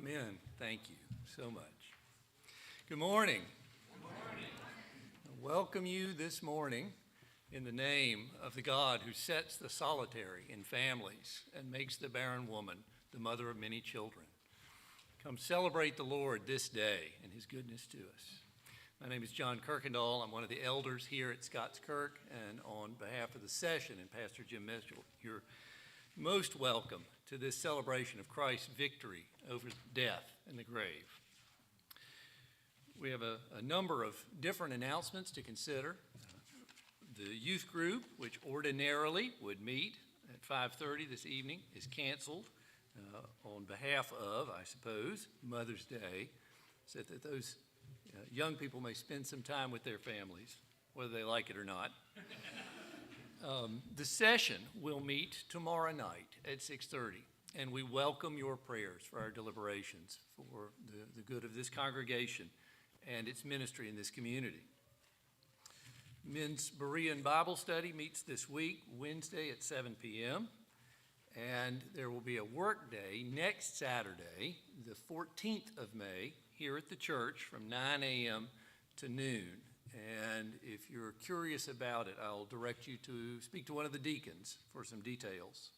Amen. Thank you so much. Good morning. Good morning. I welcome you this morning in the name of the God who sets the solitary in families and makes the barren woman the mother of many children. Come celebrate the Lord this day and his goodness to us. My name is John Kirkendall. I'm one of the elders here at Scots Kirk, and on behalf of the session and Pastor Jim Mitchell, you're most welcome to this celebration of Christ's victory over death and the grave. We have a number of different announcements to consider. The youth group, which ordinarily would meet at 5:30 this evening, is canceled on behalf of, I suppose, Mother's Day, so that those young people may spend some time with their families, whether they like it or not. The session will meet tomorrow night at 6:30, and we welcome your prayers for our deliberations for the good of this congregation and its ministry in this community. Men's Berean Bible Study meets this week, Wednesday at 7 p.m., and there will be a work day next Saturday, the 14th of May, here at the church from 9 a.m. to noon. And if you're curious about it, I'll direct you to speak to one of the deacons for some details.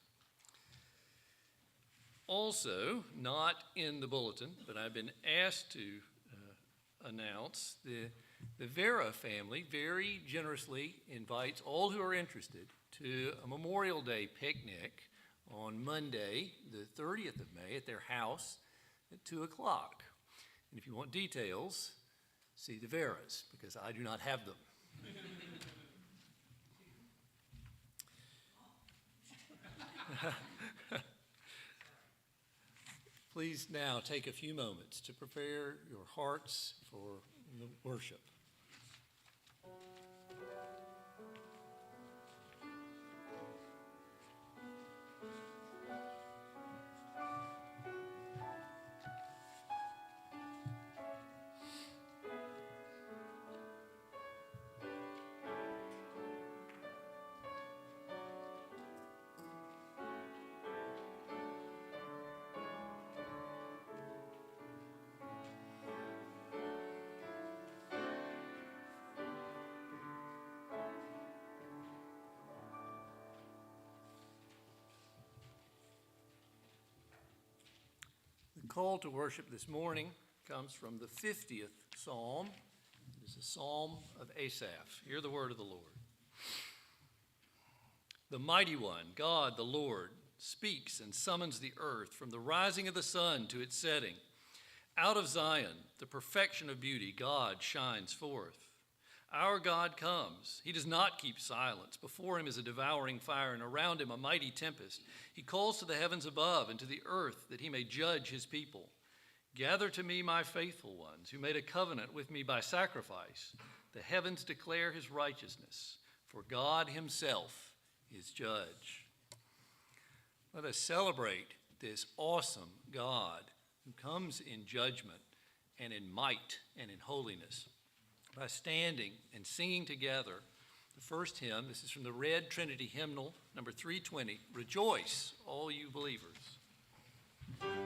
Also, not in the bulletin, but I've been asked to announce the Vera family very generously invites all who are interested to a Memorial Day picnic on Monday, the 30th of May, at their house at 2 o'clock. And if you want details, see the Veras, because I do not have them. Please now take a few moments to prepare your hearts for the worship. The call to worship this morning comes from the 50th Psalm. It is a psalm of Asaph. Hear the word of the Lord. The mighty one, God the Lord, speaks and summons the earth from the rising of the sun to its setting. Out of Zion, the perfection of beauty, God shines forth. Our God comes. He does not keep silence. Before him is a devouring fire, and around him a mighty tempest. He calls to the heavens above and to the earth that he may judge his people. Gather to me my faithful ones, who made a covenant with me by sacrifice. The heavens declare his righteousness, for God himself is judge. Let us celebrate this awesome God who comes in judgment and in might and in holiness by standing and singing together the first hymn. This is from the Red Trinity Hymnal, number 320. Rejoice, all you believers. Thank you.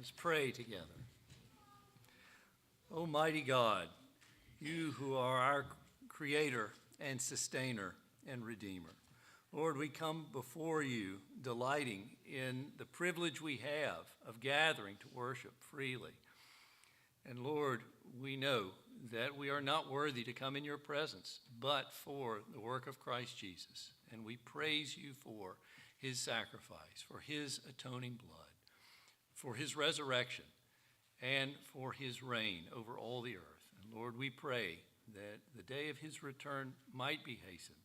Let's pray together. Almighty God, you who are our creator and sustainer and redeemer, Lord, we come before you delighting in the privilege we have of gathering to worship freely. And Lord, we know that we are not worthy to come in your presence, but for the work of Christ Jesus. And we praise you for his sacrifice, for his atoning blood, for his resurrection, and for his reign over all the earth. And Lord, we pray that the day of his return might be hastened,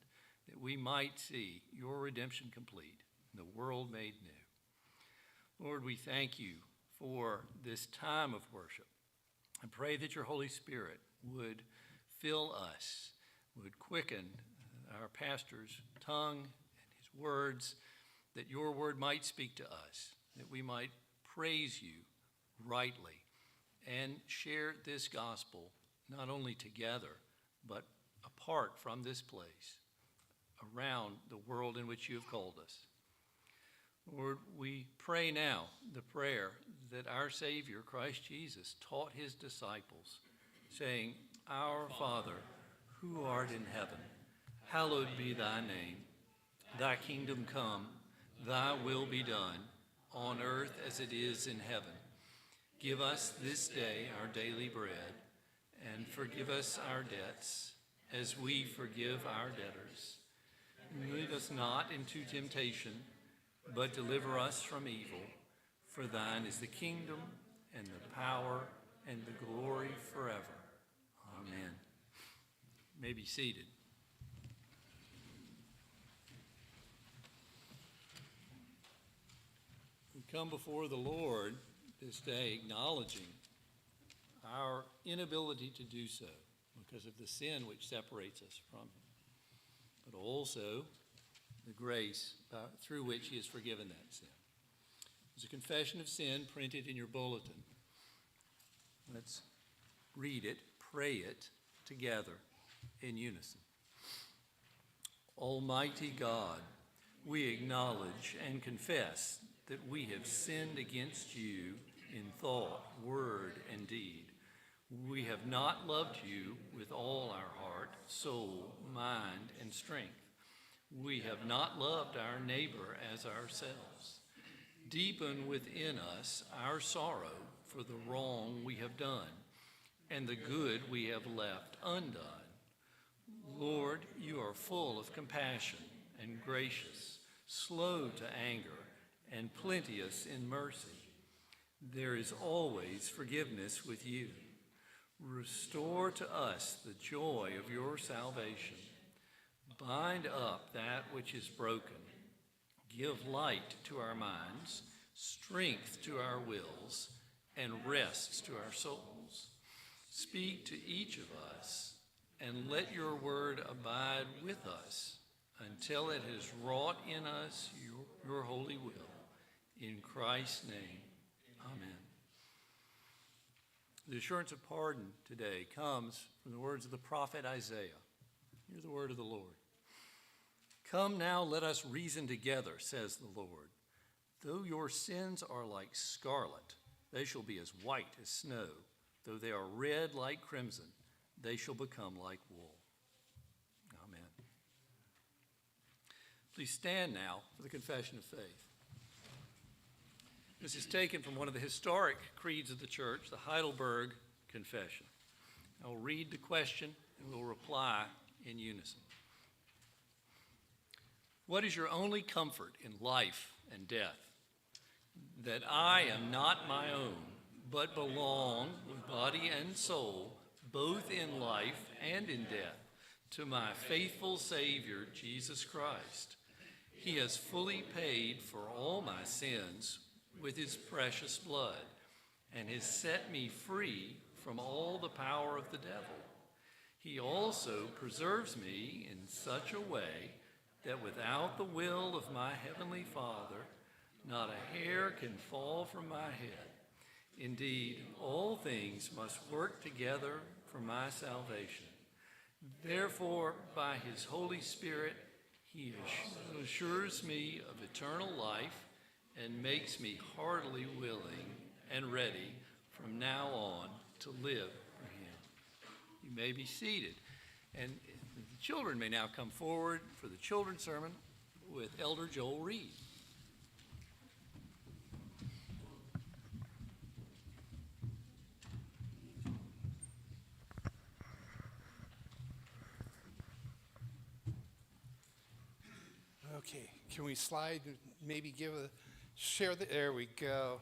that we might see your redemption complete and the world made new. Lord, we thank you for this time of worship. I pray that your Holy Spirit would fill us, would quicken our pastor's tongue and his words, that your word might speak to us, that we might praise you rightly and share this gospel not only together, but apart from this place, around the world in which you have called us. Lord, we pray now the prayer that our Savior, Christ Jesus, taught his disciples, saying, Our Father, who art in heaven, hallowed be thy name. Thy kingdom come, thy will be done, on earth as it is in heaven. Give us this day our daily bread, and forgive us our debts, as we forgive our debtors. And lead us not into temptation, but deliver us from evil. For thine is the kingdom, and the power, and the glory forever. Amen. You may be seated. We come before the Lord this day acknowledging our inability to do so because of the sin which separates us from him, but also the grace through which he has forgiven that sin. There's a confession of sin printed in your bulletin. Let's read it, pray it together in unison. Almighty God, we acknowledge and confess that we have sinned against you in thought, word, and deed. We have not loved you with all our heart, soul, mind, and strength. We have not loved our neighbor as ourselves. Deepen within us our sorrow for the wrong we have done and the good we have left undone. Lord, you are full of compassion and gracious, slow to anger, and plenteous in mercy. There is always forgiveness with you. Restore to us the joy of your salvation. Bind up that which is broken. Give light to our minds, strength to our wills, and rest to our souls. Speak to each of us, and let your word abide with us until it has wrought in us your holy will. In Christ's name, amen. The assurance of pardon today comes from the words of the prophet Isaiah. Hear the word of the Lord. Come now, let us reason together, says the Lord. Though your sins are like scarlet, they shall be as white as snow. Though they are red like crimson, they shall become like wool. Amen. Please stand now for the confession of faith. This is taken from one of the historic creeds of the church, the Heidelberg Confession. I'll read the question and we'll reply in unison. What is your only comfort in life and death? That I am not my own, but belong with body and soul, both in life and in death, to my faithful Savior, Jesus Christ. He has fully paid for all my sins with his precious blood, and has set me free from all the power of the devil. He also preserves me in such a way that without the will of my heavenly Father, not a hair can fall from my head. Indeed, all things must work together for my salvation. Therefore, by his Holy Spirit, he assures me of eternal life and makes me heartily willing and ready from now on to live for him. You may be seated. And the children may now come forward for the children's sermon with Elder Joel Reed. Okay, can we slide, maybe there we go.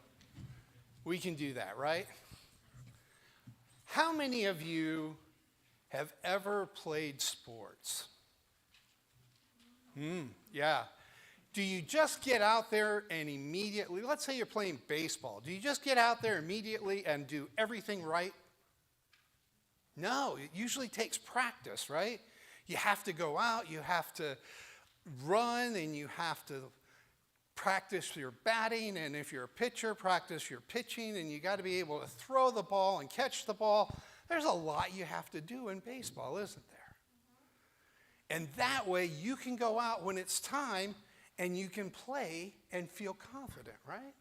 We can do that, right? How many of you have ever played sports? Yeah. Do you just get out there and immediately, let's say you're playing baseball, do you just get out there immediately and do everything right? No, it usually takes practice, right? You have to go out, you have to run, and you have to practice your batting, and if you're a pitcher, practice your pitching, and you got to be able to throw the ball and catch the ball. There's a lot you have to do in baseball, isn't there? And that way you can go out when it's time and you can play and feel confident, right?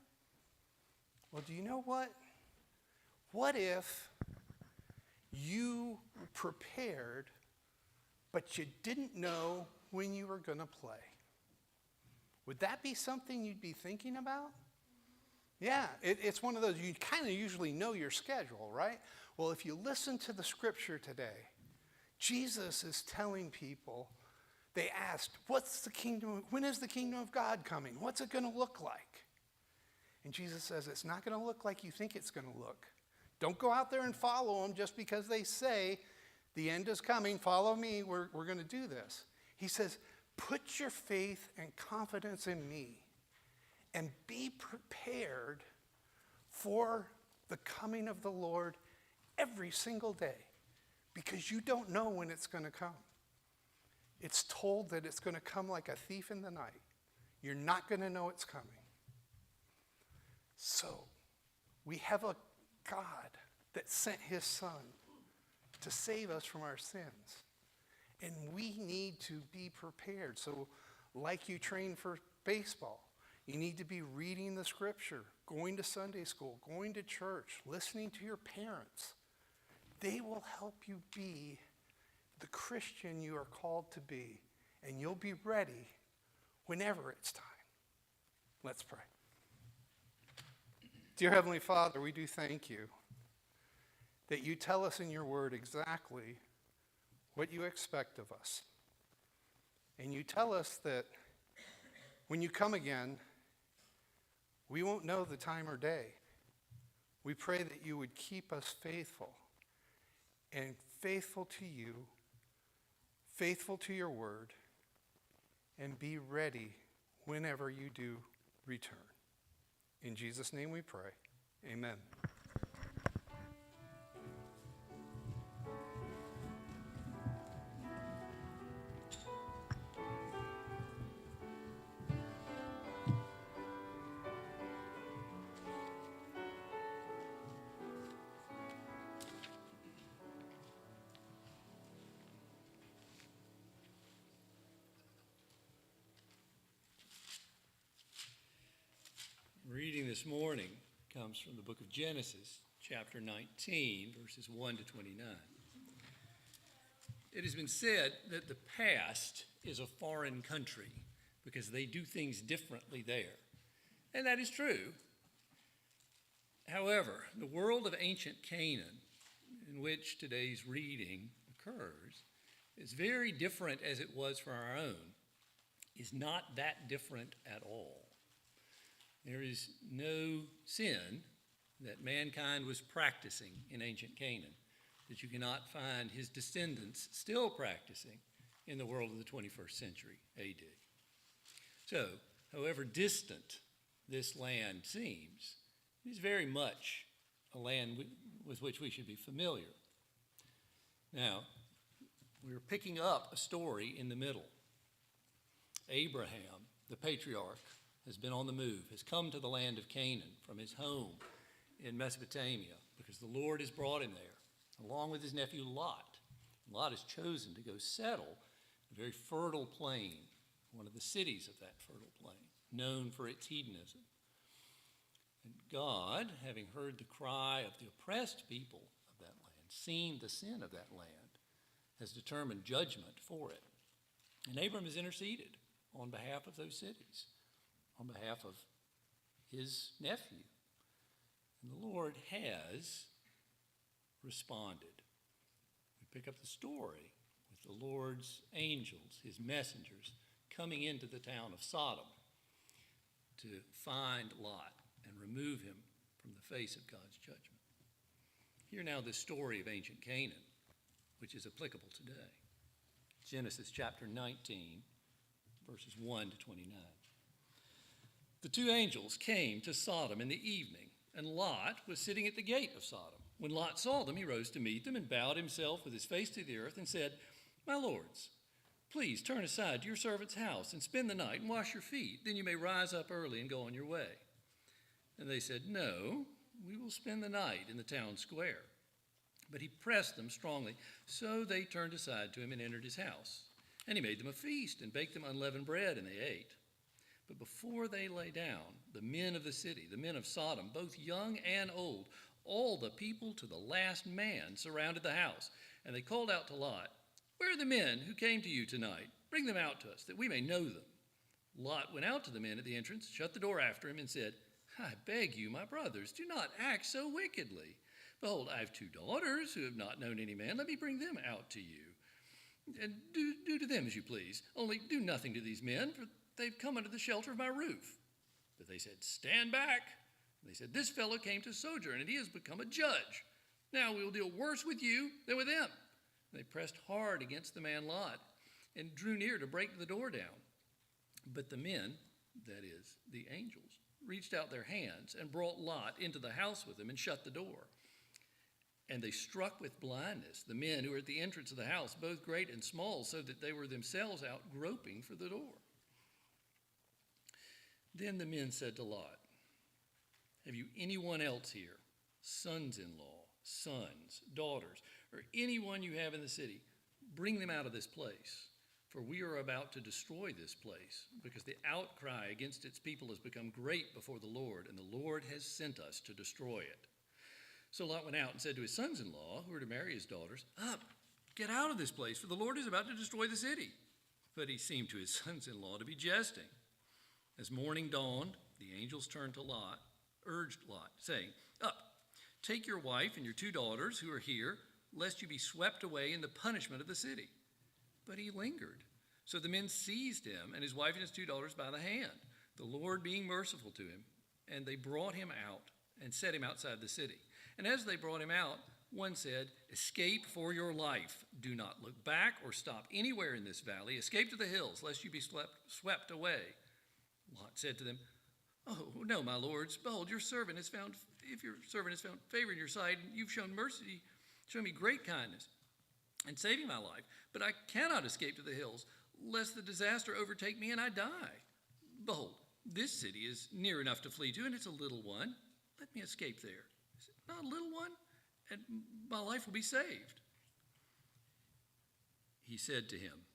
Well, do you know what? What if you prepared, but you didn't know when you were going to play? Would that be something you'd be thinking about? Yeah, it's one of those, you kind of usually know your schedule, right? Well, if you listen to the scripture today, Jesus is telling people, they asked, when is the kingdom of God coming? What's it going to look like? And Jesus says, it's not going to look like you think it's going to look. Don't go out there and follow them just because they say, the end is coming, follow me, we're going to do this. He says, put your faith and confidence in me and be prepared for the coming of the Lord every single day, because you don't know when it's going to come. It's told that it's going to come like a thief in the night. You're not going to know it's coming. So, we have a God that sent his son to save us from our sins. And we need to be prepared. So, like you train for baseball, you need to be reading the scripture, going to Sunday school, going to church, listening to your parents. They will help you be the Christian you are called to be, and you'll be ready whenever it's time. Let's pray. Dear Heavenly Father, we do thank you that you tell us in your word exactly what you expect of us. And you tell us that when you come again, we won't know the time or day. We pray that you would keep us faithful and faithful to you, faithful to your word, and be ready whenever you do return. In Jesus' name we pray. Amen. Reading this morning comes from the book of Genesis, chapter 19, verses 1 to 29. It has been said that the past is a foreign country because they do things differently there. And that is true. However, the world of ancient Canaan, in which today's reading occurs, is very different as it was for our own, is not that different at all. There is no sin that mankind was practicing in ancient Canaan that you cannot find his descendants still practicing in the world of the 21st century AD. So, however distant this land seems, it is very much a land with which we should be familiar. Now, we're picking up a story in the middle. Abraham, the patriarch, has been on the move, has come to the land of Canaan from his home in Mesopotamia because the Lord has brought him there, along with his nephew Lot. Lot has chosen to go settle a very fertile plain, one of the cities of that fertile plain, known for its hedonism. And God, having heard the cry of the oppressed people of that land, seen the sin of that land, has determined judgment for it. And Abram has interceded on behalf of those cities, on behalf of his nephew. And the Lord has responded. We pick up the story with the Lord's angels, his messengers, coming into the town of Sodom to find Lot and remove him from the face of God's judgment. Hear now this story of ancient Canaan, which is applicable today. Genesis chapter 19, verses 1 to 29. The two angels came to Sodom in the evening, and Lot was sitting at the gate of Sodom. When Lot saw them, he rose to meet them and bowed himself with his face to the earth and said, "My lords, please turn aside to your servant's house and spend the night and wash your feet. Then you may rise up early and go on your way." And they said, "No, we will spend the night in the town square." But he pressed them strongly, so they turned aside to him and entered his house. And he made them a feast and baked them unleavened bread, and they ate. But before they lay down, the men of the city, the men of Sodom, both young and old, all the people to the last man, surrounded the house. And they called out to Lot, "Where are the men who came to you tonight? Bring them out to us, that we may know them." Lot went out to the men at the entrance, shut the door after him, and said, "I beg you, my brothers, do not act so wickedly. Behold, I have 2 daughters who have not known any man. Let me bring them out to you. And do to them as you please. Only do nothing to these men, for they've come under the shelter of my roof." But they said, "Stand back." And they said, "This fellow came to sojourn, and he has become a judge. Now we will deal worse with you than with them." And they pressed hard against the man Lot and drew near to break the door down. But the men, that is, the angels, reached out their hands and brought Lot into the house with them and shut the door. And they struck with blindness the men who were at the entrance of the house, both great and small, so that they were themselves out groping for the door. Then the men said to Lot, "Have you anyone else here, sons-in-law, sons, daughters, or anyone you have in the city? Bring them out of this place, for we are about to destroy this place, because the outcry against its people has become great before the Lord, and the Lord has sent us to destroy it." So Lot went out and said to his sons-in-law, who were to marry his daughters, "Up, get out of this place, for the Lord is about to destroy the city." But he seemed to his sons-in-law to be jesting. As morning dawned, the angels turned to Lot, urged Lot, saying, "Up, take your wife and your 2 daughters who are here, lest you be swept away in the punishment of the city." But he lingered. So the men seized him and his wife and his 2 daughters by the hand, the Lord being merciful to him, and they brought him out and set him outside the city. And as they brought him out, one said, "Escape for your life. Do not look back or stop anywhere in this valley. Escape to the hills, lest you be swept away." Lot said to them, "Oh, no, my lords. Behold, if your servant has found favor in your sight, and you've shown mercy, show me great kindness in saving my life. But I cannot escape to the hills, lest the disaster overtake me and I die. Behold, this city is near enough to flee to, and it's a little one. Let me escape there. Is it not a little one? And my life will be saved." He said to him,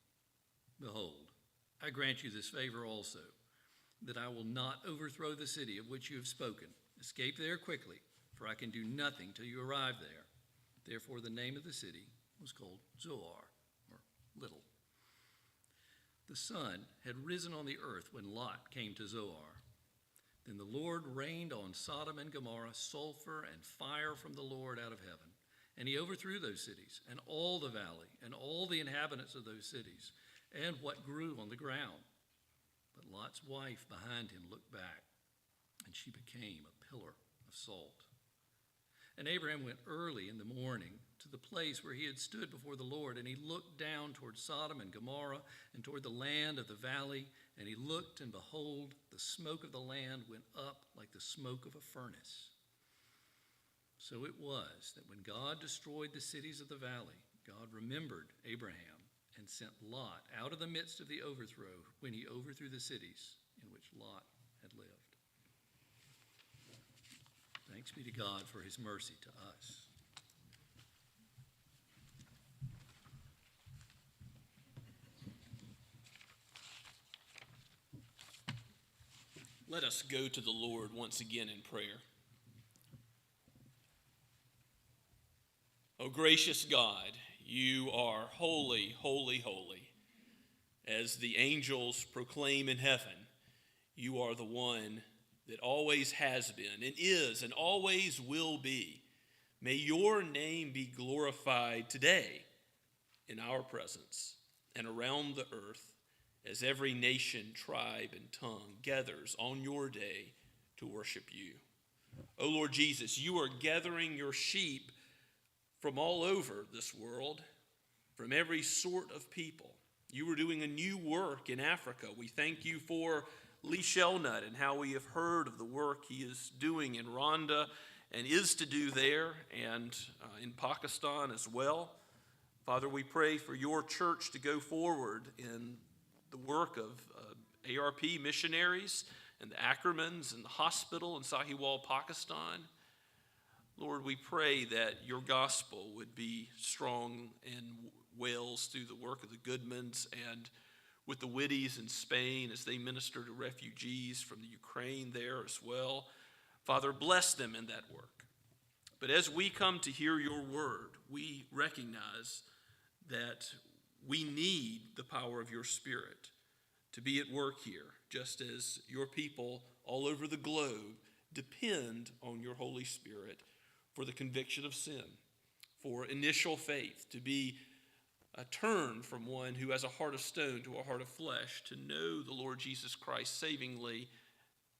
"Behold, I grant you this favor also, that I will not overthrow the city of which you have spoken. Escape there quickly, for I can do nothing till you arrive there." Therefore the name of the city was called Zoar, or Little. The sun had risen on the earth when Lot came to Zoar. Then the Lord rained on Sodom and Gomorrah sulfur and fire from the Lord out of heaven. And he overthrew those cities, and all the valley, and all the inhabitants of those cities, and what grew on the ground. But Lot's wife behind him looked back, and she became a pillar of salt. And Abraham went early in the morning to the place where he had stood before the Lord, and he looked down toward Sodom and Gomorrah and toward the land of the valley, and he looked, and behold, the smoke of the land went up like the smoke of a furnace. So it was that when God destroyed the cities of the valley, God remembered Abraham and sent Lot out of the midst of the overthrow when he overthrew the cities in which Lot had lived. Thanks be to God for his mercy to us. Let us go to the Lord once again in prayer. O gracious God, you are holy, holy, holy. As the angels proclaim in heaven, you are the one that always has been and is and always will be. May your name be glorified today in our presence and around the earth as every nation, tribe, and tongue gathers on your day to worship you. O Lord Jesus, you are gathering your sheep from all over this world, from every sort of people. You are doing a new work in Africa. We thank you for Lee Shelnut and how we have heard of the work he is doing in Rwanda and is to do there and in Pakistan as well. Father, we pray for your church to go forward in the work of ARP missionaries and the Ackermans and the hospital in Sahiwal, Pakistan. Lord, we pray that your gospel would be strong in Wales through the work of the Goodmans and with the Whitties in Spain as they minister to refugees from the Ukraine there as well. Father, bless them in that work. But as we come to hear your word, we recognize that we need the power of your Spirit to be at work here, just as your people all over the globe depend on your Holy Spirit for the conviction of sin, for initial faith, to be a turn from one who has a heart of stone to a heart of flesh, to know the Lord Jesus Christ savingly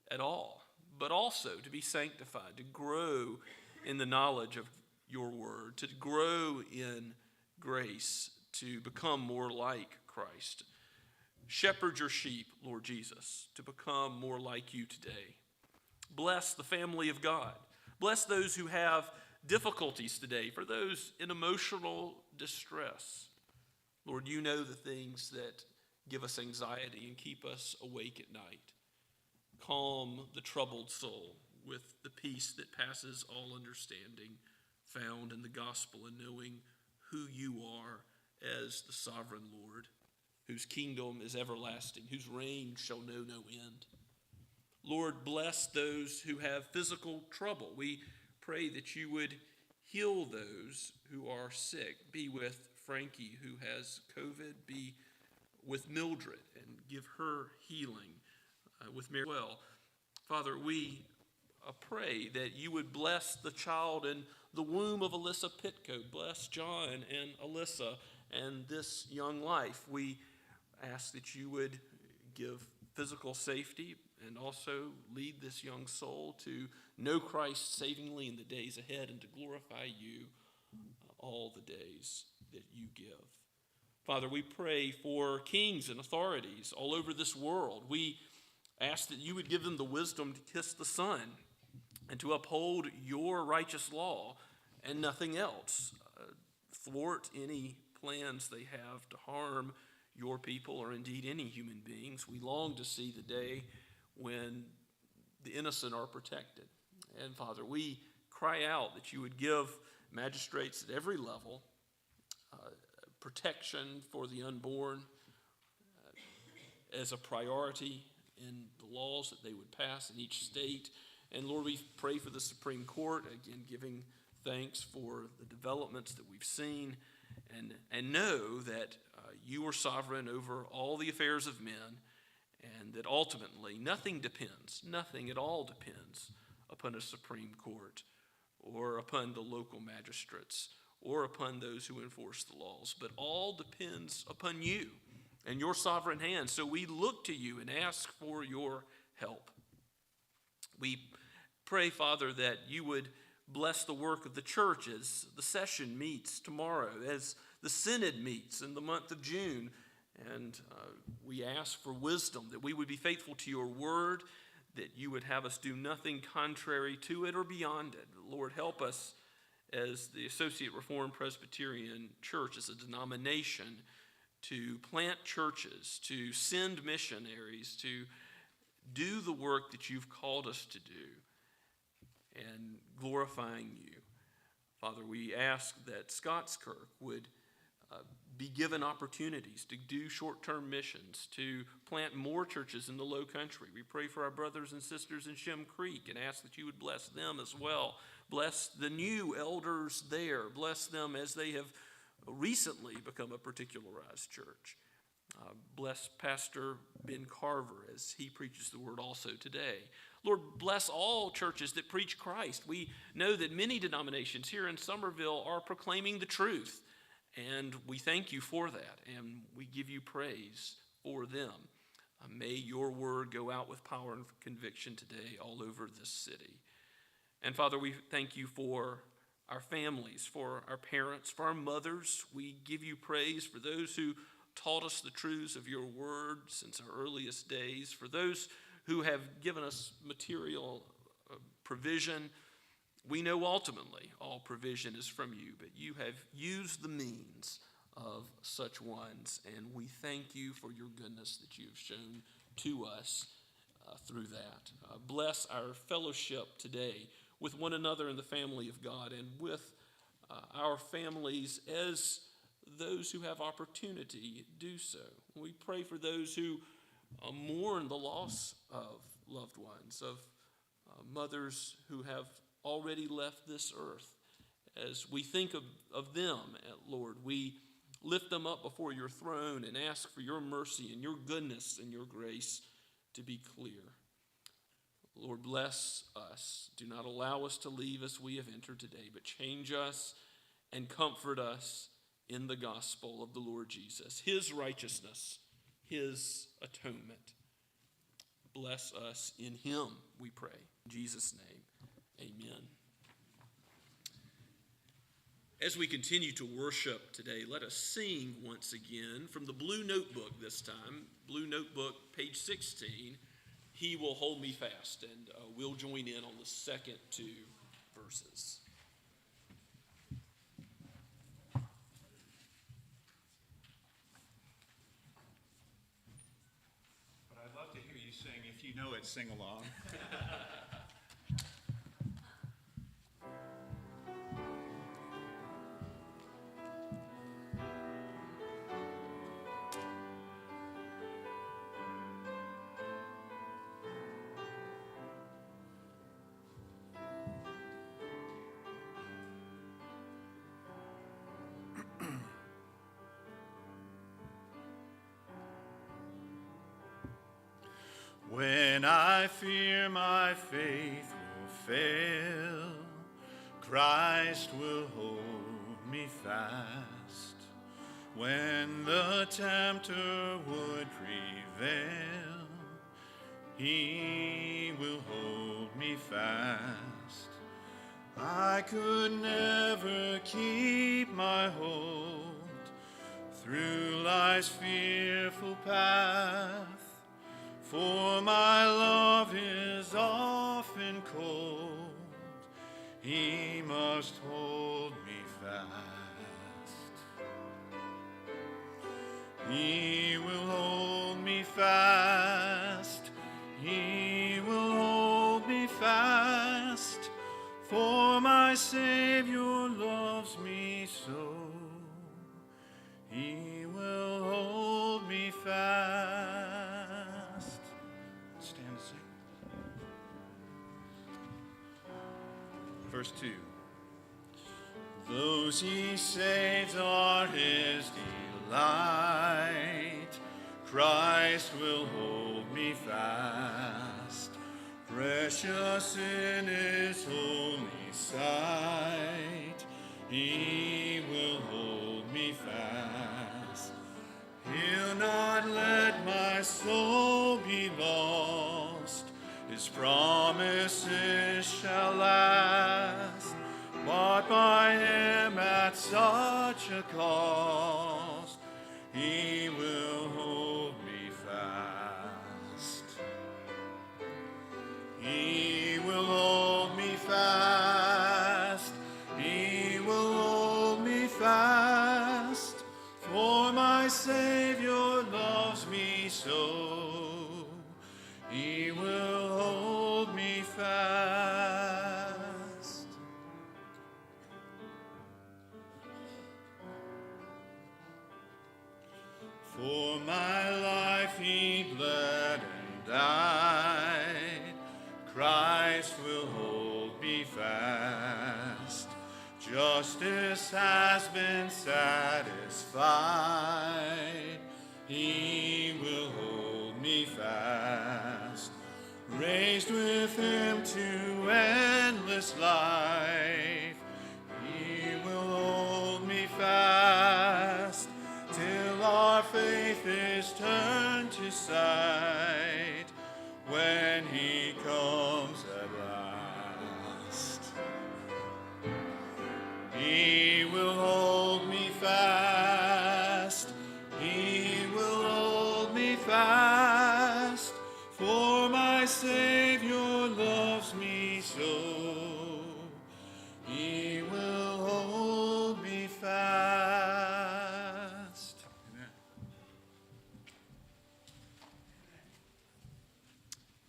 at all, but also to be sanctified, to grow in the knowledge of your word, to grow in grace, to become more like Christ. Shepherd your sheep, Lord Jesus, to become more like you today. Bless the family of God. Bless those who have difficulties today, for those in emotional distress. Lord, you know the things that give us anxiety and keep us awake at night. Calm the troubled soul with the peace that passes all understanding, found in the gospel and knowing who you are as the sovereign Lord, whose kingdom is everlasting, whose reign shall know no end. Lord, bless those who have physical trouble. We pray that you would heal those who are sick. Be with Frankie, who has COVID. Be with Mildred and give her healing with Mary. Well, Father, we pray that you would bless the child in the womb of Alyssa Pitko. Bless John and Alyssa and this young life. We ask that you would give physical safety and also lead this young soul to know Christ savingly in the days ahead and to glorify you all the days that you give. Father, we pray for kings and authorities all over this world. We ask that you would give them the wisdom to kiss the Son and to uphold your righteous law and nothing else. Thwart any plans they have to harm your people or indeed any human beings. We long to see the day when the innocent are protected. And Father, we cry out that you would give magistrates at every level protection for the unborn as a priority in the laws that they would pass in each state. And Lord, we pray for the Supreme Court, again giving thanks for the developments that we've seen, and know that you are sovereign over all the affairs of men, and that ultimately nothing at all depends upon a Supreme Court or upon the local magistrates or upon those who enforce the laws, but all depends upon you and your sovereign hand. So we look to you and ask for your help. We pray, Father, that you would bless the work of the church as the session meets tomorrow, as the synod meets in the month of June. And we ask for wisdom, that we would be faithful to your word, that you would have us do nothing contrary to it or beyond it. Lord, help us as the Associate Reformed Presbyterian Church, as a denomination, to plant churches, to send missionaries, to do the work that you've called us to do, and glorifying you. Father, we ask that Scots Kirk would be given opportunities to do short-term missions, to plant more churches in the Low Country. We pray for our brothers and sisters in Shem Creek and ask that you would bless them as well. Bless the new elders there. Bless them as they have recently become a particularized church. Bless Pastor Ben Carver as he preaches the word also today. Lord, bless all churches that preach Christ. We know that many denominations here in Summerville are proclaiming the truth, and we thank you for that, and we give you praise for them. May your word go out with power and conviction today all over this city. And Father, we thank you for our families, for our parents, for our mothers. We give you praise for those who taught us the truths of your word since our earliest days, for those who have given us material provision. We know ultimately all provision is from you, but you have used the means of such ones, and we thank you for your goodness that you have shown to us through that. Bless our fellowship today with one another in the family of God and with our families as those who have opportunity do so. We pray for those who mourn the loss of loved ones, of mothers who have already left this earth. As we think of them, Lord, we lift them up before your throne and ask for your mercy and your goodness and your grace to be clear. Lord, bless us. Do not allow us to leave as we have entered today, but change us and comfort us in the gospel of the Lord Jesus, his righteousness, his atonement. Bless us in him, we pray. In Jesus' name, amen. As we continue to worship today, let us sing once again from the Blue Notebook this time. Blue Notebook, page 16, He Will Hold Me Fast. And we'll join in on the second two verses. If you know it, sing along. When I fear my faith will fail, Christ will hold me fast. When the tempter would prevail, he will hold me fast. I could never keep my hold through life's fearful path, for my love is often cold. He must hold me fast. He will hold me fast. He will hold me fast. For my Savior loves me so. He will hold me fast. Stand and sing. Verse 2. Those he saves are his delight. Christ will hold me fast. Precious in his holy sight. He will hold me fast. He'll not let my soul be lost. His promises shall last. Bought by him at such a cost. He will hold me fast. He will hold me fast. He will hold me fast. For my Savior loves me so. He will hold me fast. my life he bled and died. Christ will hold me fast. Justice has been satisfied. He will hold me fast. Raised with him to endless life. He will hold me fast till our faith is turned to sight when he comes at last. He will hold me fast. He will hold me fast, for my Savior loves me so. He will hold me fast. Amen.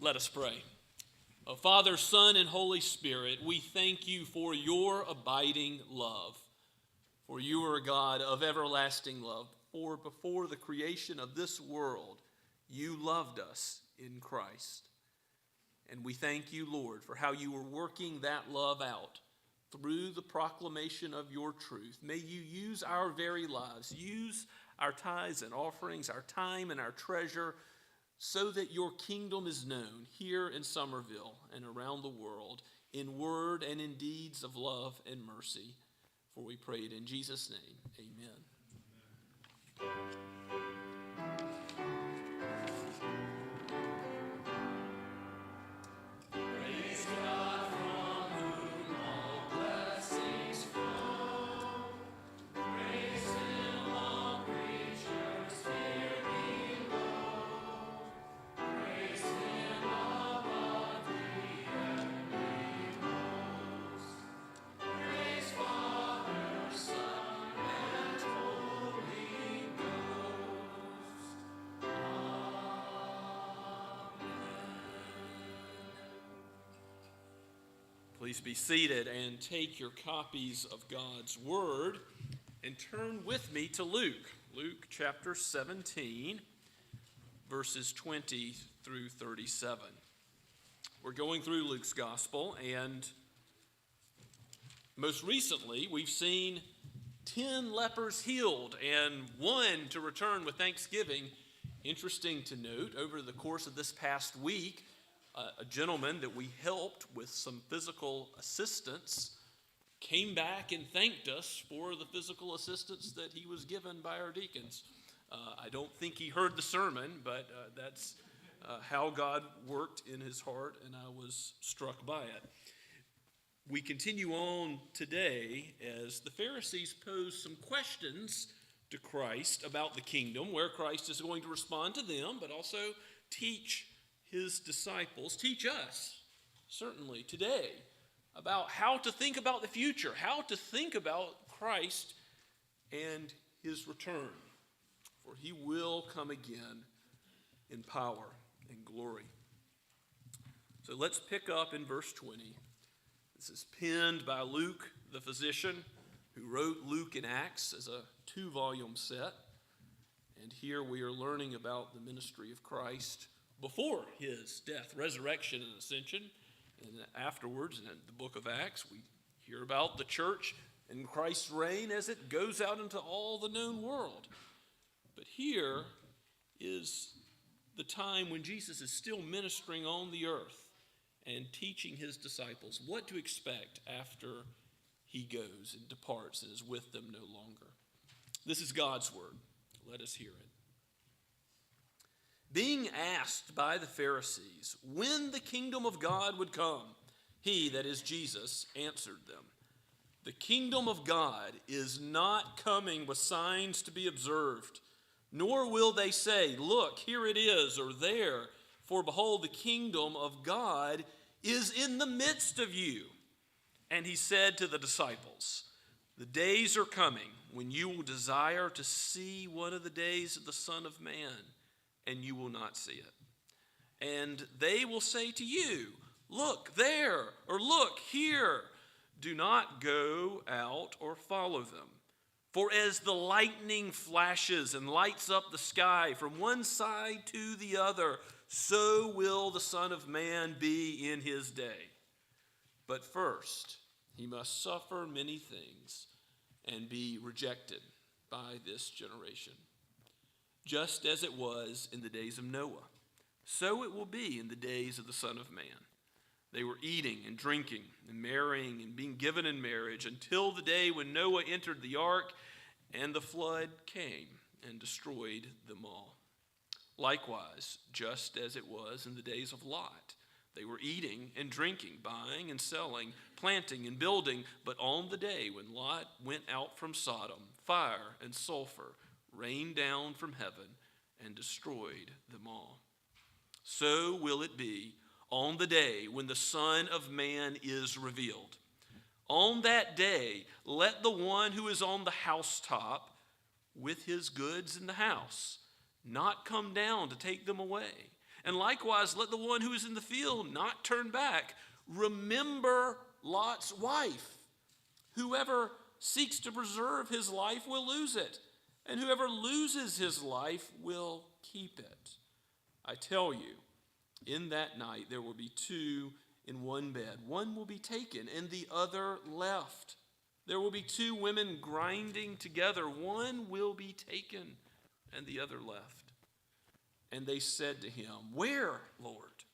Let us pray. Oh, Father, Son, and Holy Spirit, we thank you for your abiding love. For you are a God of everlasting love. For before the creation of this world, you loved us in Christ. And we thank you, Lord, for how you are working that love out through the proclamation of your truth. May you use our very lives, use our tithes and offerings, our time and our treasure, so that your kingdom is known here in Summerville and around the world in word and in deeds of love and mercy. For we pray it in Jesus' name. Amen. Please be seated and take your copies of God's Word and turn with me to Luke. Luke chapter 17, verses 20 through 37. We're going through Luke's Gospel, and most recently we've seen 10 lepers healed and 1 to return with thanksgiving. Interesting to note, over the course of this past week, a gentleman that we helped with some physical assistance came back and thanked us for the physical assistance that he was given by our deacons. I don't think he heard the sermon, but that's how God worked in his heart, and I was struck by it. We continue on today as the Pharisees pose some questions to Christ about the kingdom, where Christ is going to respond to them, but also teach his disciples, teach us, certainly today, about how to think about the future, how to think about Christ and his return. For he will come again in power and glory. So let's pick up in verse 20. This is penned by Luke, the physician, who wrote Luke and Acts as a 2-volume set. And here we are learning about the ministry of Christ before his death, resurrection, and ascension. And afterwards, in the book of Acts, we hear about the church and Christ's reign as it goes out into all the known world. But here is the time when Jesus is still ministering on the earth and teaching his disciples what to expect after he goes and departs and is with them no longer. This is God's word. Let us hear it. Being asked by the Pharisees when the kingdom of God would come, he, that is Jesus, answered them, "The kingdom of God is not coming with signs to be observed, nor will they say, 'Look, here it is,' or 'there,' for behold, the kingdom of God is in the midst of you." And he said to the disciples, "The days are coming when you will desire to see one of the days of the Son of Man, and you will not see it. And they will say to you, 'Look there,' or 'Look here.' Do not go out or follow them. For as the lightning flashes and lights up the sky from one side to the other, so will the Son of Man be in his day. But first, he must suffer many things and be rejected by this generation. Just as it was in the days of Noah, so it will be in the days of the Son of Man. They were eating and drinking and marrying and being given in marriage until the day when Noah entered the ark and the flood came and destroyed them all. Likewise, just as it was in the days of Lot, they were eating and drinking, buying and selling, planting and building. But on the day when Lot went out from Sodom, fire and sulfur rained down from heaven and destroyed them all. So will it be on the day when the Son of Man is revealed. On that day, let the one who is on the housetop with his goods in the house not come down to take them away. And likewise, let the one who is in the field not turn back. Remember Lot's wife. Whoever seeks to preserve his life will lose it, and whoever loses his life will keep it. I tell you, in that night there will be two in one bed. One will be taken and the other left. There will be two women grinding together. One will be taken and the other left. And they said to him, "Where, Lord?"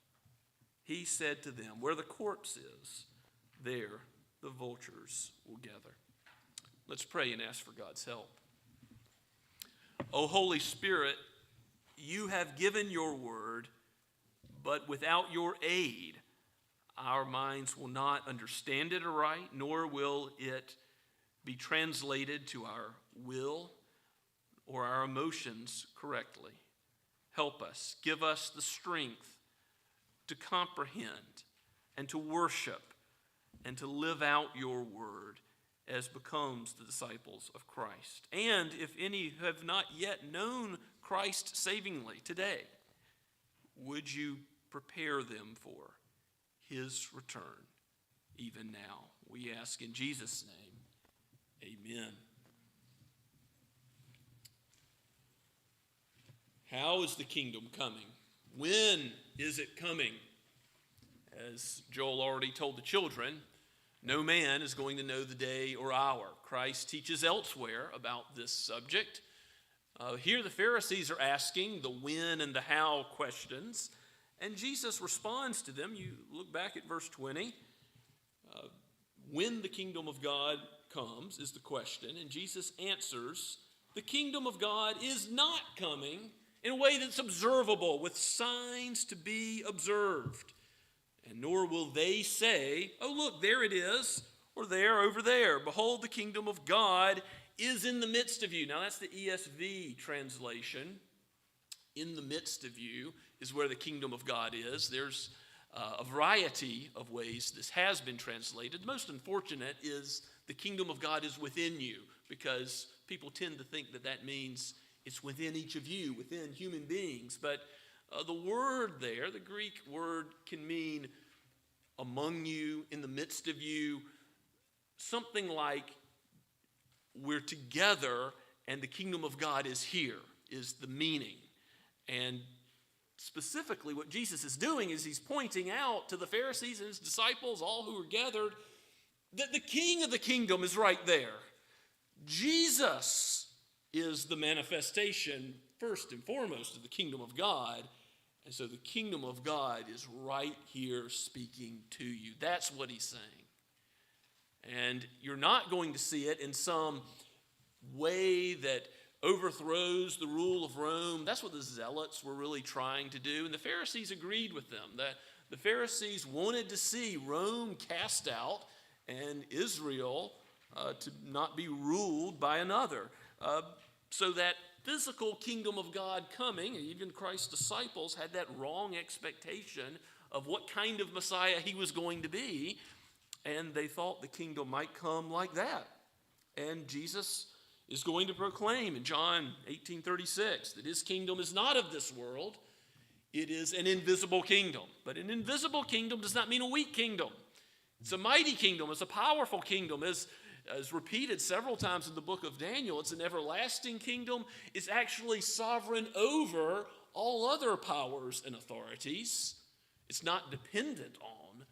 He said to them, "Where the corpse is, there the vultures will gather." Let's pray and ask for God's help. O Holy Spirit, you have given your word, but without your aid, our minds will not understand it aright, nor will it be translated to our will or our emotions correctly. Help us, give us the strength to comprehend and to worship and to live out your word as becomes the disciples of Christ. And if any have not yet known Christ savingly today, would you prepare them for his return even now? We ask in Jesus' name, amen. How is the kingdom coming? When is it coming? As Joel already told the children, no man is going to know the day or hour. Christ teaches elsewhere about this subject. Here the Pharisees are asking the when and the how questions, and Jesus responds to them. You look back at verse 20. When the kingdom of God comes is the question, and Jesus answers, the kingdom of God is not coming in a way that's observable, with signs to be observed. And nor will they say, "Oh, look, there it is," or "there, over there. Behold, the kingdom of God is in the midst of you." Now, that's the ESV translation. In the midst of you is where the kingdom of God is. There's a variety of ways this has been translated. The most unfortunate is the kingdom of God is within you, because people tend to think that that means it's within each of you, within human beings. But the word there, the Greek word, can mean among you, in the midst of you, something like we're together and the kingdom of God is here, is the meaning. And specifically what Jesus is doing is he's pointing out to the Pharisees and his disciples, all who are gathered, that the king of the kingdom is right there. Jesus is the manifestation, first and foremost, of the kingdom of God. And so the kingdom of God is right here speaking to you. That's what he's saying. And you're not going to see it in some way that overthrows the rule of Rome. That's what the Zealots were really trying to do. And the Pharisees agreed with them. That the Pharisees wanted to see Rome cast out and Israel to not be ruled by another. So that physical kingdom of God coming, and even Christ's disciples had that wrong expectation of what kind of Messiah he was going to be, and they thought the kingdom might come like that. And Jesus is going to proclaim in John 18:36 that his kingdom is not of this world. It is an invisible kingdom. But an invisible kingdom does not mean a weak kingdom. It's a mighty kingdom. It's a powerful kingdom. As repeated several times in the book of Daniel, it's an everlasting kingdom. It's actually sovereign over all other powers and authorities. It's not dependent on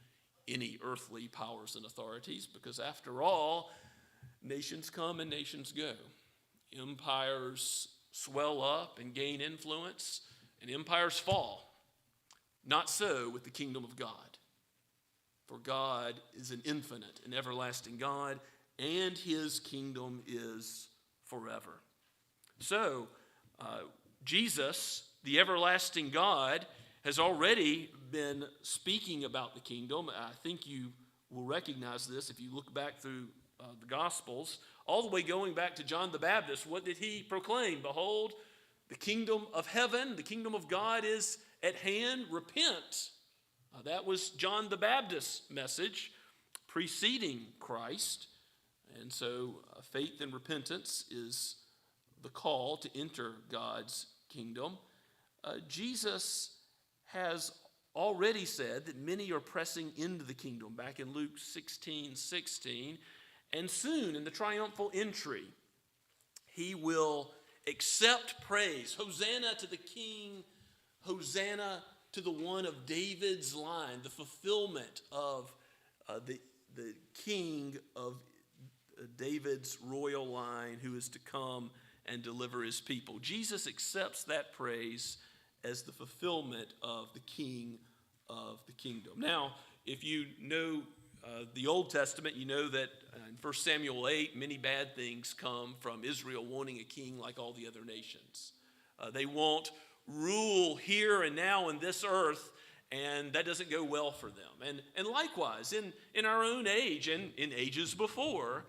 any earthly powers and authorities, because after all, nations come and nations go. Empires swell up and gain influence, and empires fall. Not so with the kingdom of God. For God is an infinite and everlasting God, and his kingdom is forever. So, Jesus, the everlasting God, has already been speaking about the kingdom. I think you will recognize this if you look back through the Gospels, all the way going back to John the Baptist. What did he proclaim? Behold, the kingdom of heaven, the kingdom of God is at hand. Repent. That was John the Baptist's message preceding Christ. And so faith and repentance is the call to enter God's kingdom. Jesus has already said that many are pressing into the kingdom, back in Luke 16:16. And soon, in the triumphal entry, he will accept praise. Hosanna to the King. Hosanna to the one of David's line, the fulfillment of the king of David's royal line who is to come and deliver his people. Jesus accepts that praise as the fulfillment of the king of the kingdom. Now, if you know the Old Testament, you know that in 1 Samuel 8, many bad things come from Israel wanting a king like all the other nations. They want rule here and now in this earth, and that doesn't go well for them. And likewise, in our own age and in ages before,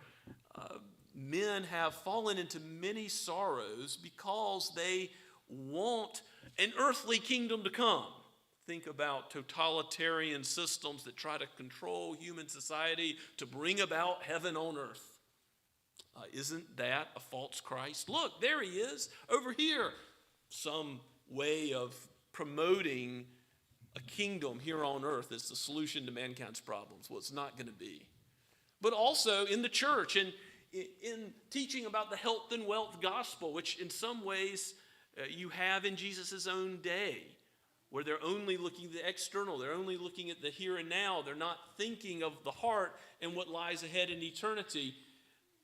men have fallen into many sorrows because they want an earthly kingdom to come. Think about totalitarian systems that try to control human society to bring about heaven on earth. Isn't that a false Christ? Look, there he is over here. Some way of promoting a kingdom here on earth as the solution to mankind's problems. Well, it's not going to be. But also in the church and in teaching about the health and wealth gospel, which in some ways you have in Jesus' own day, where they're only looking at the external, they're only looking at the here and now, they're not thinking of the heart and what lies ahead in eternity.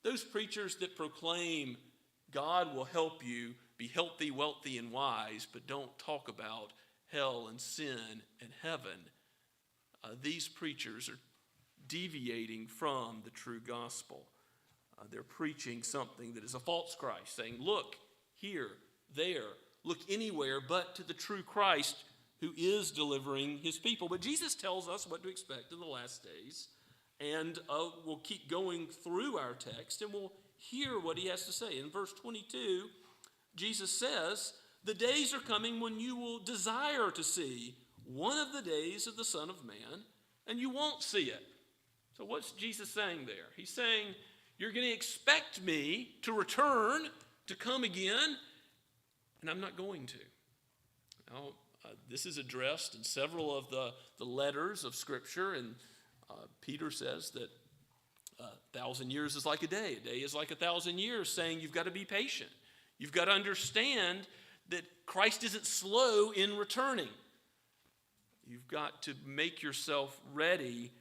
Those preachers that proclaim God will help you be healthy, wealthy, and wise, but don't talk about hell and sin and heaven, these preachers are deviating from the true gospel. They're preaching something that is a false Christ, saying, look here, there, look anywhere but to the true Christ who is delivering his people. But Jesus tells us what to expect in the last days, and we'll keep going through our text, and we'll hear what he has to say. In verse 22, Jesus says, the days are coming when you will desire to see one of the days of the Son of Man, and you won't see it. So what's Jesus saying there? He's saying, you're going to expect me to return, to come again, and I'm not going to. Now, this is addressed in several of the letters of Scripture, and Peter says that 1,000 years is like a day is like 1,000 years, saying you've got to be patient. You've got to understand that Christ isn't slow in returning. You've got to make yourself ready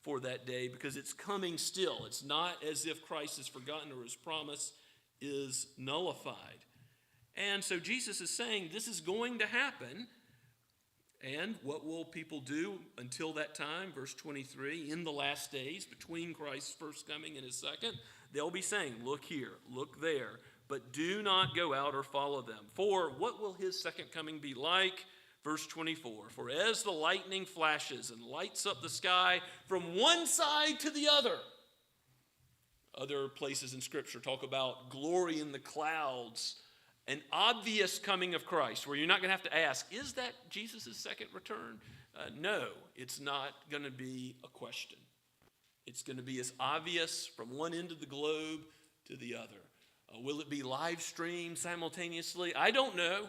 for that day because it's coming still. It's not as if Christ has forgotten or his promise is nullified. And so Jesus is saying this is going to happen. And what will people do until that time? Verse 23, in the last days, between Christ's first coming and his second, they'll be saying, look here, look there, but do not go out or follow them. For what will his second coming be like? Verse 24, for as the lightning flashes and lights up the sky from one side to the other. Other places in Scripture talk about glory in the clouds, an obvious coming of Christ, where you're not going to have to ask, is that Jesus' second return? No, it's not going to be a question. It's going to be as obvious from one end of the globe to the other. Will it be live streamed simultaneously? I don't know.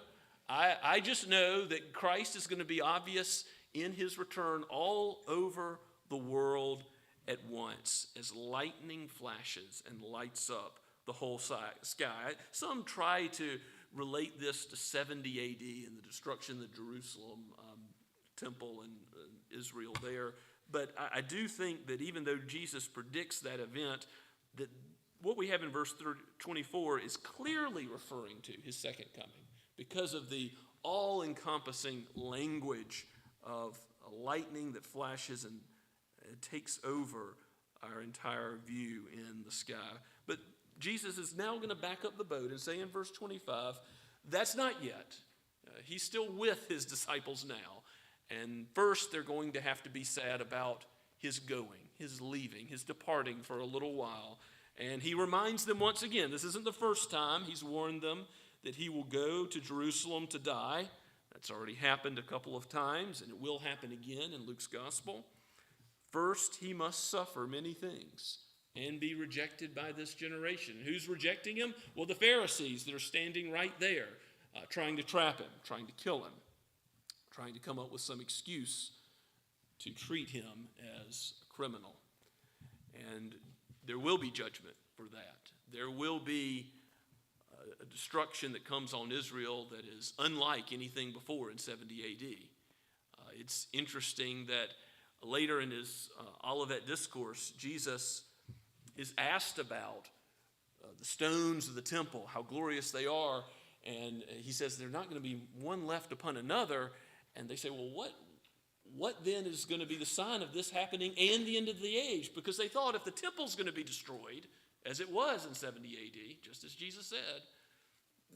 I just know that Christ is going to be obvious in his return all over the world at once as lightning flashes and lights up the whole sky. Some try to relate this to 70 AD and the destruction of the Jerusalem temple and Israel there. But I do think that even though Jesus predicts that event, that what we have in verse 24 is clearly referring to his second coming because of the all-encompassing language of a lightning that flashes and takes over our entire view in the sky. But Jesus is now going to back up the boat and say in verse 25, that's not yet. He's still with his disciples now. And first, they're going to have to be sad about his going, his leaving, his departing for a little while. And he reminds them once again, this isn't the first time he's warned them that he will go to Jerusalem to die. That's already happened a couple of times, and it will happen again in Luke's gospel. First, he must suffer many things and be rejected by this generation. Who's rejecting him? Well, the Pharisees that are standing right there, trying to trap him, trying to kill him, trying to come up with some excuse to treat him as a criminal. And there will be judgment for that. There will be a destruction that comes on Israel that is unlike anything before in 70 AD. It's interesting that later in his Olivet Discourse, Jesus is asked about the stones of the temple, how glorious they are, and he says they're not going to be one left upon another. And they say, well, what then is going to be the sign of this happening and the end of the age? Because they thought if the temple's going to be destroyed, as it was in 70 AD, just as Jesus said,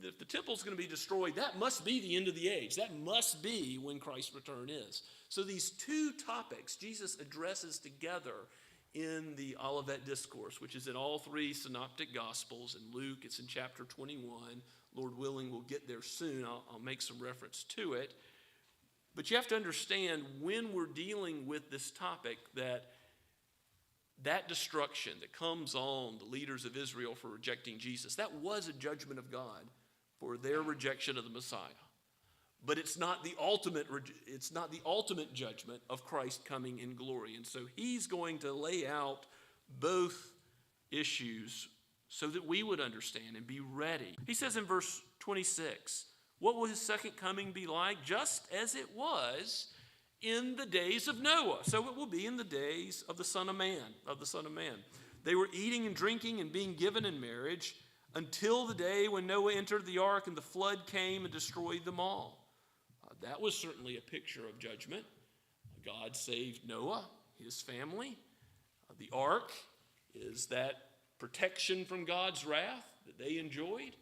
if the temple's going to be destroyed, that must be the end of the age. That must be when Christ's return is. So these two topics Jesus addresses together in the Olivet Discourse, which is in all three synoptic gospels. In Luke, it's in chapter 21. Lord willing, we'll get there soon. I'll make some reference to it. But you have to understand when we're dealing with this topic that destruction that comes on the leaders of Israel for rejecting Jesus, that was a judgment of God for their rejection of the Messiah. But it's not the ultimate judgment of Christ coming in glory. And so he's going to lay out both issues so that we would understand and be ready. He says in verse 26, what will his second coming be like? Just as it was in the days of Noah. So it will be in the days of the Son of Man, They were eating and drinking and being given in marriage until the day when Noah entered the ark and the flood came and destroyed them all. That was certainly a picture of judgment. God saved Noah, his family. The ark is that protection from God's wrath that they enjoyed.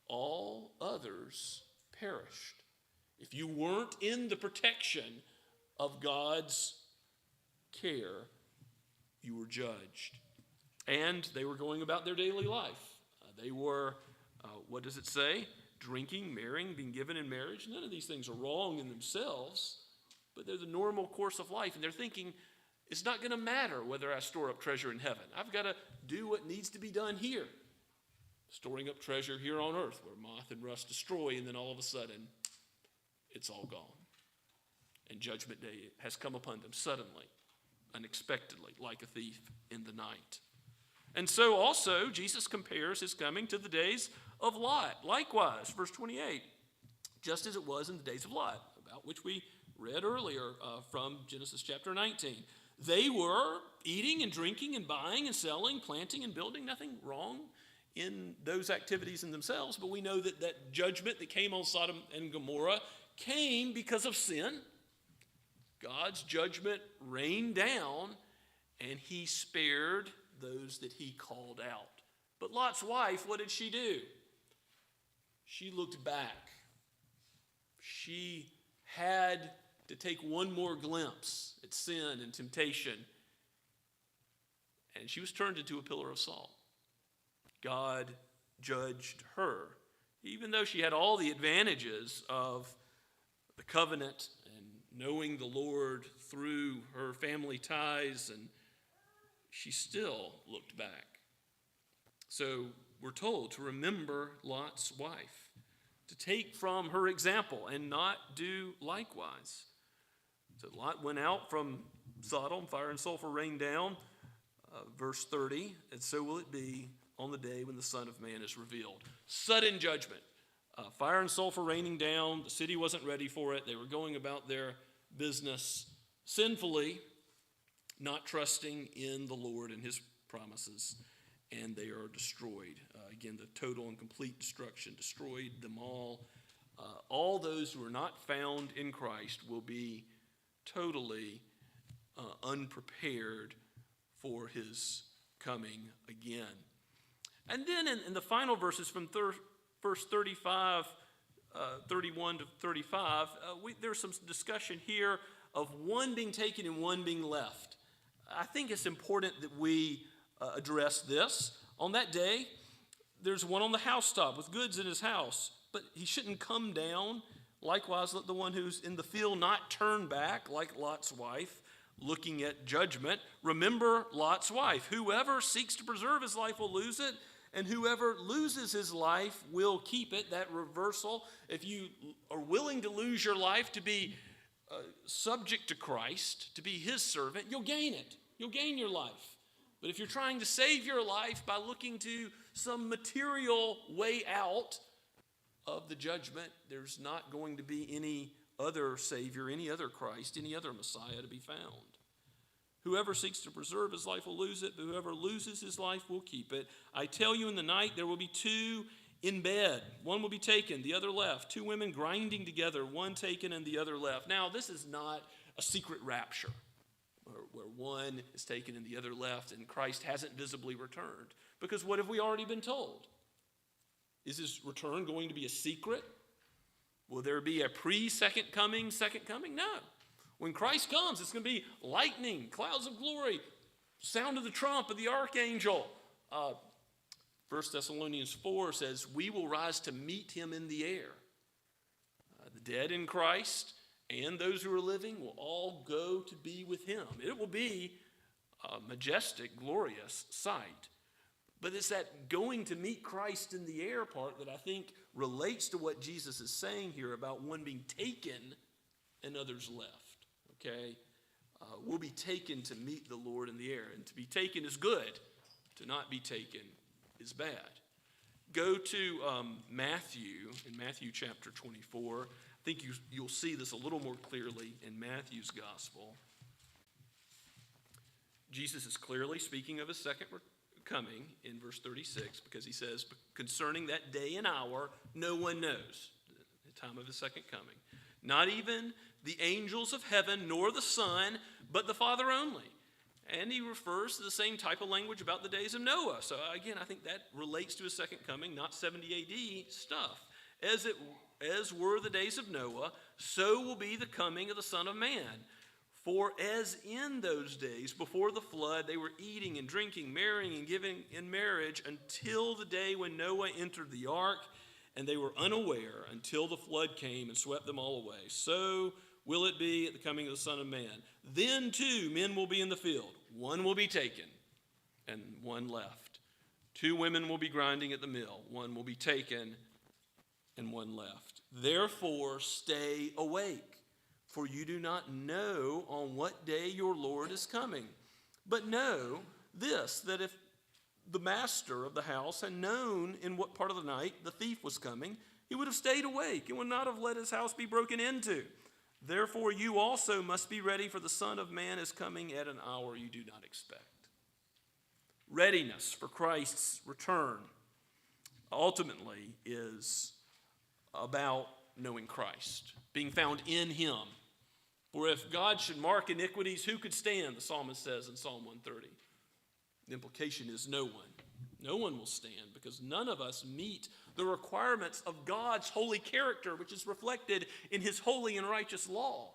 All others perished. If you weren't in the protection of God's care, you were judged. And they were going about their daily life. They were, what does it say? Drinking, marrying, being given in marriage. None of these things are wrong in themselves, but they're the normal course of life. And they're thinking, it's not going to matter whether I store up treasure in heaven. I've got to do what needs to be done here. Storing up treasure here on earth where moth and rust destroy, and then all of a sudden, it's all gone. And judgment day has come upon them suddenly, unexpectedly, like a thief in the night. And so also, Jesus compares his coming to the days of Lot. Likewise, verse 28, just as it was in the days of Lot, about which we read earlier from Genesis chapter 19. They were eating and drinking and buying and selling, planting and building. Nothing wrong in those activities in themselves, but we know that that judgment that came on Sodom and Gomorrah came because of sin. God's judgment rained down, and he spared those that he called out. But Lot's wife, what did she do? She looked back. She had to take one more glimpse at sin and temptation, and she was turned into a pillar of salt. God judged her, even though she had all the advantages of the covenant and knowing the Lord through her family ties, and she still looked back. So we're told to remember Lot's wife, to take from her example and not do likewise. So Lot went out from Sodom, fire and sulfur rain down. Verse 30, and so will it be on the day when the Son of Man is revealed. Sudden judgment. Fire and sulfur raining down. The city wasn't ready for it. They were going about their business sinfully, not trusting in the Lord and his promises, and they are destroyed. Again, the total and complete destruction destroyed them all. All those who are not found in Christ will be totally unprepared for his coming again. And then in the final verses from verse 31 to 35, there's some discussion here of one being taken and one being left. I think it's important that we address this. On that day, there's one on the housetop with goods in his house, but he shouldn't come down. Likewise, let the one who's in the field not turn back like Lot's wife, looking at judgment. Remember Lot's wife. Whoever seeks to preserve his life will lose it, and whoever loses his life will keep it. That reversal. If you are willing to lose your life to be subject to Christ, to be his servant, you'll gain it. You'll gain your life. But if you're trying to save your life by looking to some material way out of the judgment, there's not going to be any other Savior, any other Christ, any other Messiah to be found. Whoever seeks to preserve his life will lose it, but whoever loses his life will keep it. I tell you, in the night there will be two in bed. One will be taken, the other left. Two women grinding together, one taken and the other left. Now, this is not a secret rapture where one is taken and the other left, and Christ hasn't visibly returned. Because what have we already been told? Is his return going to be a secret? Will there be a pre-second coming, second coming? No. When Christ comes, it's going to be lightning, clouds of glory, sound of the trump of the archangel. 1 Thessalonians 4 says, we will rise to meet him in the air. The dead in Christ and those who are living will all go to be with him. It will be a majestic, glorious sight. But it's that going to meet Christ in the air part that I think relates to what Jesus is saying here about one being taken and others left. Okay? We'll be taken to meet the Lord in the air. And to be taken is good. To not be taken is bad. Go to Matthew, in Matthew chapter 24. I think you'll see this a little more clearly in Matthew's gospel. Jesus is clearly speaking of his second coming in verse 36, because he says, concerning that day and hour, no one knows the time of his second coming. Not even the angels of heaven, nor the Son, but the Father only. And he refers to the same type of language about the days of Noah. So again, I think that relates to his second coming, not 70 AD stuff. As were the days of Noah, so will be the coming of the Son of Man. For as in those days before the flood, they were eating and drinking, marrying and giving in marriage until the day when Noah entered the ark, and they were unaware until the flood came and swept them all away. So will it be at the coming of the Son of Man. Then two men will be in the field. One will be taken and one left. Two women will be grinding at the mill. One will be taken and one left. Therefore stay awake, for you do not know on what day your Lord is coming. But know this, that if the master of the house had known in what part of the night the thief was coming, he would have stayed awake and would not have let his house be broken into. Therefore you also must be ready, for the Son of Man is coming at an hour you do not expect. Readiness for Christ's return ultimately is about knowing Christ, being found in him. For if God should mark iniquities, who could stand? The psalmist says in Psalm 130. The implication is no one. No one will stand, because none of us meet the requirements of God's holy character, which is reflected in his holy and righteous law.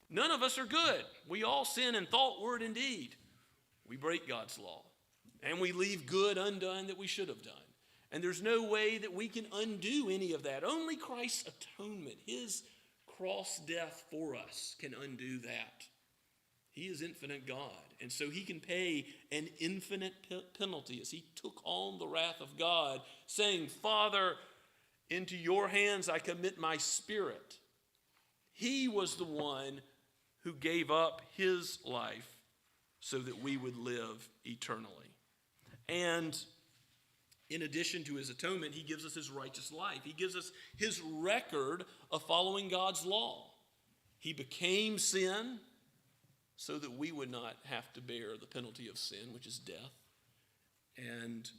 None of us are good. We all sin in thought, word, and deed. We break God's law, and we leave good undone that we should have done. And there's no way that we can undo any of that. Only Christ's atonement, his cross death for us, can undo that. He is infinite God, and so he can pay an infinite penalty as he took on the wrath of God, saying, Father, into your hands I commit my spirit. He was the one who gave up his life so that we would live eternally. And in addition to his atonement, he gives us his righteous life. He gives us his record of following God's law. He became sin so that we would not have to bear the penalty of sin, which is death. And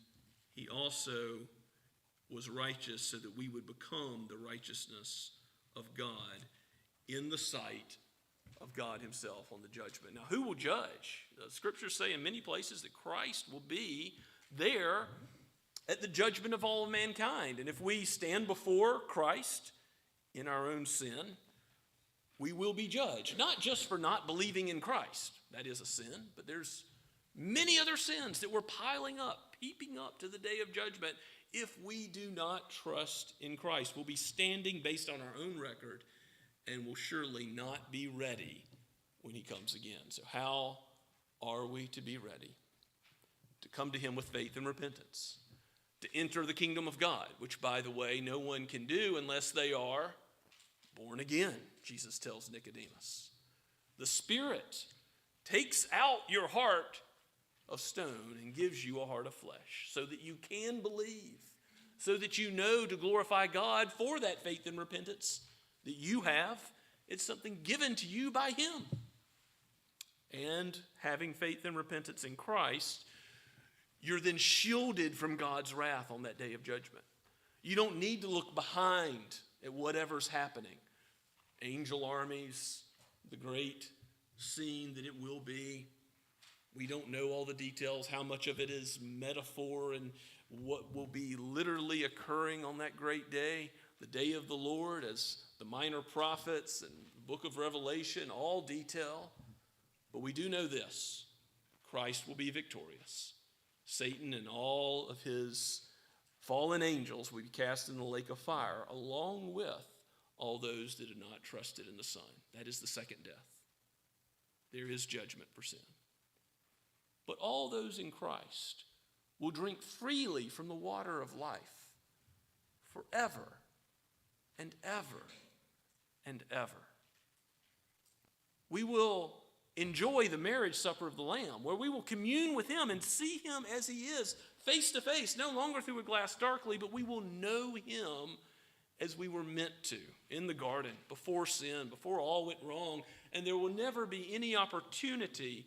he also was righteous so that we would become the righteousness of God in the sight of God himself on the judgment. Now, who will judge? The scriptures say in many places that Christ will be there at the judgment of all of mankind. And if we stand before Christ in our own sin, we will be judged. Not just for not believing in Christ. That is a sin. But there's many other sins that we're piling up, heaping up to the day of judgment. If we do not trust in Christ, we'll be standing based on our own record and will surely not be ready when he comes again. So how are we to be ready? To come to him with faith and repentance. To enter the kingdom of God, which, by the way, no one can do unless they are born again, Jesus tells Nicodemus. The Spirit takes out your heart of stone and gives you a heart of flesh so that you can believe, so that you know to glorify God for that faith and repentance that you have. It's something given to you by him. And having faith and repentance in Christ, you're then shielded from God's wrath on that day of judgment. You don't need to look behind at whatever's happening. Angel armies, the great scene that it will be. We don't know all the details, how much of it is metaphor and what will be literally occurring on that great day, the day of the Lord, as the minor prophets and the book of Revelation all detail. But we do know this: Christ will be victorious. Satan and all of his fallen angels will be cast in the lake of fire, along with all those that have not trusted in the Son. That is the second death. There is judgment for sin. But all those in Christ will drink freely from the water of life forever and ever and ever. We will enjoy the marriage supper of the Lamb, where we will commune with him and see him as he is, face to face, no longer through a glass darkly, but we will know him as we were meant to in the garden, before sin, before all went wrong, and there will never be any opportunity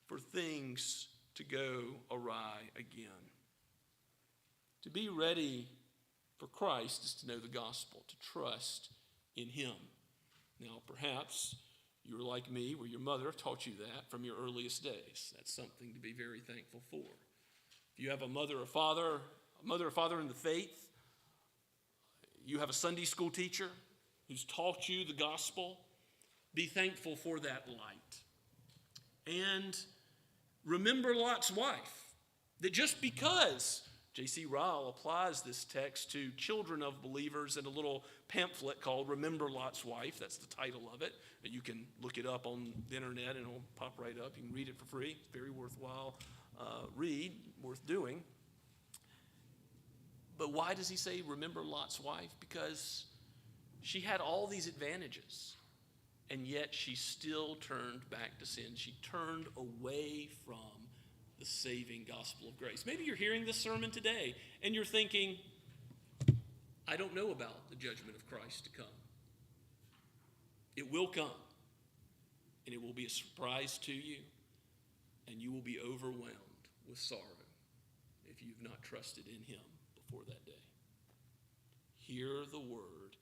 for things to go awry again. To be ready for Christ is to know the gospel, to trust in him. Now, perhaps you're like me, where your mother taught you that from your earliest days. That's something to be very thankful for. If you have a mother or father in the faith, you have a Sunday school teacher who's taught you the gospel, be thankful for that light. And remember Lot's wife, that just because J.C. Ryle applies this text to children of believers in a little pamphlet called Remember Lot's Wife. That's the title of it. You can look it up on the internet and it'll pop right up. You can read it for free. It's very worthwhile read, worth doing. But why does he say remember Lot's wife? Because she had all these advantages, and yet she still turned back to sin. She turned away from the saving gospel of grace. Maybe you're hearing this sermon today and you're thinking, I don't know about the judgment of Christ to come. It will come, and it will be a surprise to you, and you will be overwhelmed with sorrow if you've not trusted in him before that day. Hear the word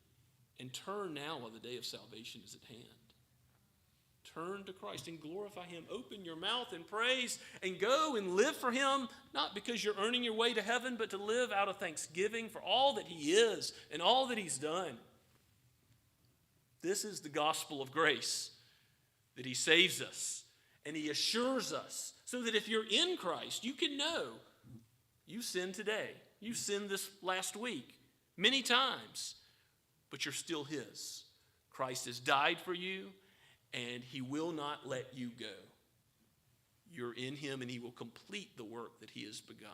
and turn now while the day of salvation is at hand. Turn to Christ and glorify him. Open your mouth in praise and go and live for him, not because you're earning your way to heaven, but to live out of thanksgiving for all that he is and all that he's done. This is the gospel of grace, that he saves us and he assures us so that if you're in Christ, you can know you sinned today. You sinned this last week many times, but you're still his. Christ has died for you, and he will not let you go. You're in him, and he will complete the work that he has begun.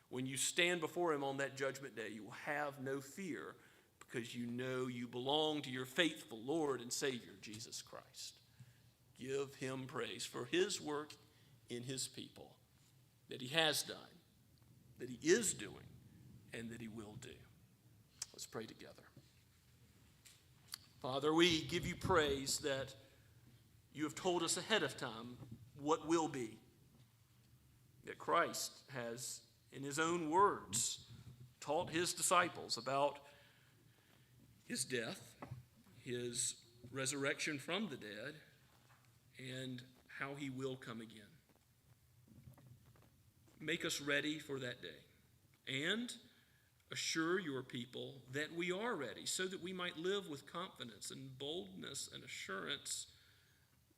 When you stand before him on that judgment day, you will have no fear, because you know you belong to your faithful Lord and Savior, Jesus Christ. Give him praise for his work in his people that he has done, that he is doing, and that he will do. Let's pray together. Father, we give you praise that you have told us ahead of time what will be. That Christ has, in his own words, taught his disciples about his death, his resurrection from the dead, and how he will come again. Make us ready for that day, and assure your people that we are ready, so that we might live with confidence and boldness and assurance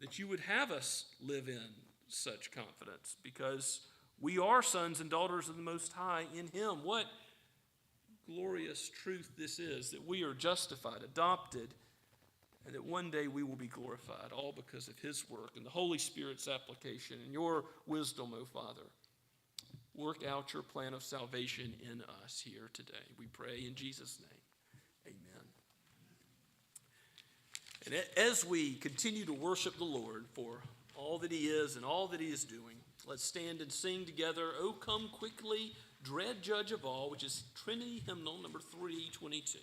that you would have us live in such confidence, because we are sons and daughters of the Most High in him. What glorious truth this is, that we are justified, adopted, and that one day we will be glorified, all because of his work and the Holy Spirit's application and your wisdom, O Father. Work out your plan of salvation in us here today. We pray in Jesus' name. Amen. And as we continue to worship the Lord for all that he is and all that he is doing, let's stand and sing together, "O Come Quickly, Dread Judge of All," which is Trinity Hymnal number 322.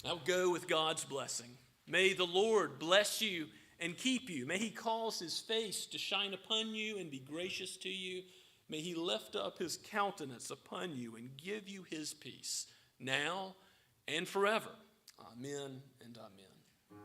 Now go with God's blessing. May the Lord bless you and keep you. May he cause his face to shine upon you and be gracious to you. May he lift up his countenance upon you and give you his peace, now and forever. Amen and amen.